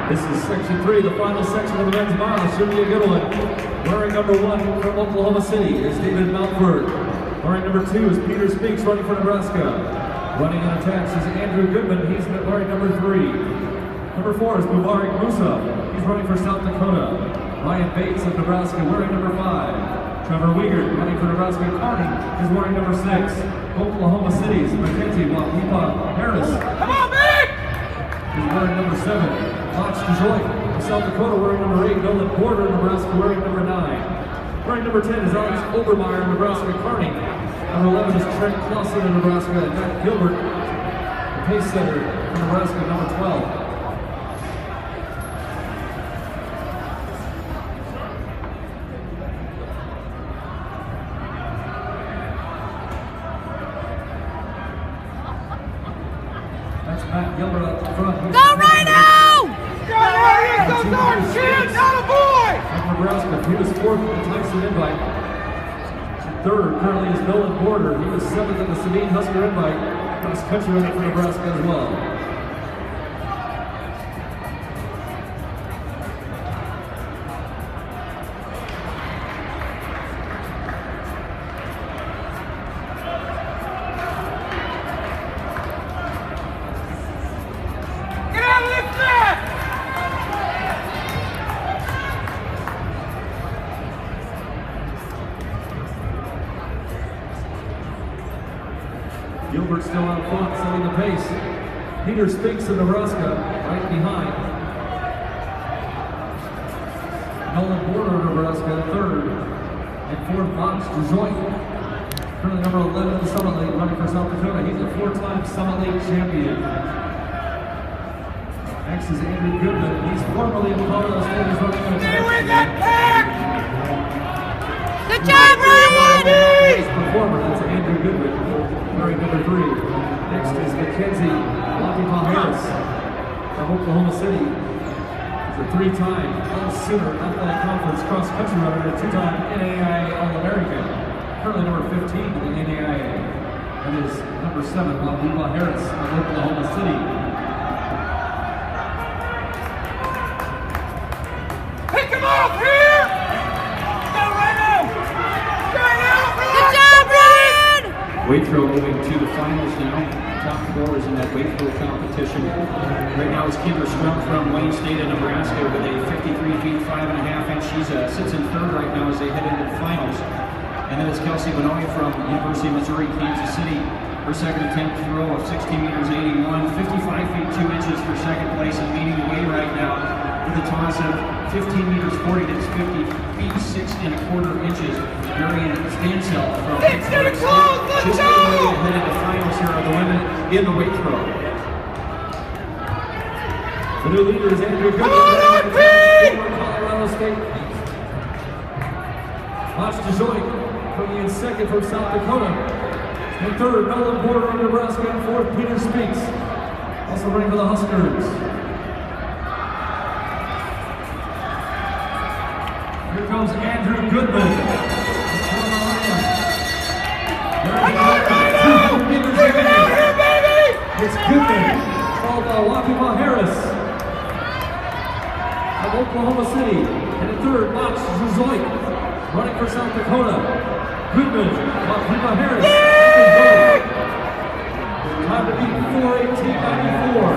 This is section 3, the final section of the men's mile. It should be a good one. Wearing number 1 from Oklahoma City is David Mountford. Wearing number 2 is Peter Speaks, running for Nebraska. Running in attacks is Andrew Goodman. He's wearing number 3. Number 4 is Mubarak Musa. He's running for South Dakota. Ryan Bates of Nebraska wearing number 5. Trevor Wiegert, running for Nebraska Kearney, is wearing number 6. Oklahoma City's Mackenzie Wapipa Harris. Come on, Vic! He's wearing number 7. Fox DeJoy of South Dakota wearing number 8. Nolan Porter, Nebraska wearing number 9. Wearing number 10 is Alex Obermeyer of Nebraska Kearney. Number 11 is Trent Clausen of Nebraska. And Matt Gilbert, the pace setter for Nebraska, number 12. That's Matt Gilbert up front. Go Rhino! Go North, kid! Not a boy! From Nebraska, he was 4th in the Tyson invite. 3rd currently is Nolan Porter. He was 7th in the Sabine Husker invite. Cross country running for Nebraska as well. Gilbert still out front, setting the pace. Peter Speaks of Nebraska, right behind. Nolan Porter of Nebraska, 3rd. And 4th, Fox DeJoy. Currently number 11 in the Summit League, running for South Dakota. He's a 4-time Summit League champion. Next is Andrew Goodman. He's formerly in Colorado State. He's running for Stay with that pack! Good job, Ryan! His performer, that's Andrew Goodman. Wearing number 3. Next is Mackenzie Wapipa Harris from Oklahoma City. He's a 3-time All-Sooner Athletic Conference cross-country runner and a 2-time NAIA All-American. Currently number 15 in the NAIA. That is number 7, Wapipa Harris of Oklahoma City. Pick him off here! Go Rhino! Good job, Ryan! Weight throw moving to the finals now. Top 4 is in that weight throw competition. Right now is Kimber Strunk from Wayne State of Nebraska with a 53 feet 5.5 inch. She sits in 3rd right now as they head into the finals. And then it's Kelsey Benoit from University of Missouri, Kansas City. Her second attempt throw of 16 meters 81, 55 feet 2 inches for second place and leading the way right now with a toss of 15 meters 40, that's 50 feet 6.25 inches. Marion Stansel from It's gonna close, let's just go! ahead of the finals here are the women in the weight throw. The new leader is Andrew Goodman. Come on, RP! Colorado State. Fox DeJoy coming in 2nd from South Dakota. And 3rd, Nolan Porter of Nebraska. And 4th, Peter Speaks. Also running for the Huskers. Here comes Andrew Goodman. Come on, Rhino! Keep it out here, baby! It's Goodman, followed by Wapipa Harris of Oklahoma City. And in 3rd, Fox DeJoy, running for South Dakota. Goodman, Wapipa Harris. Time to beat 4:18.94.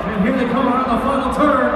And here they come around the final turn.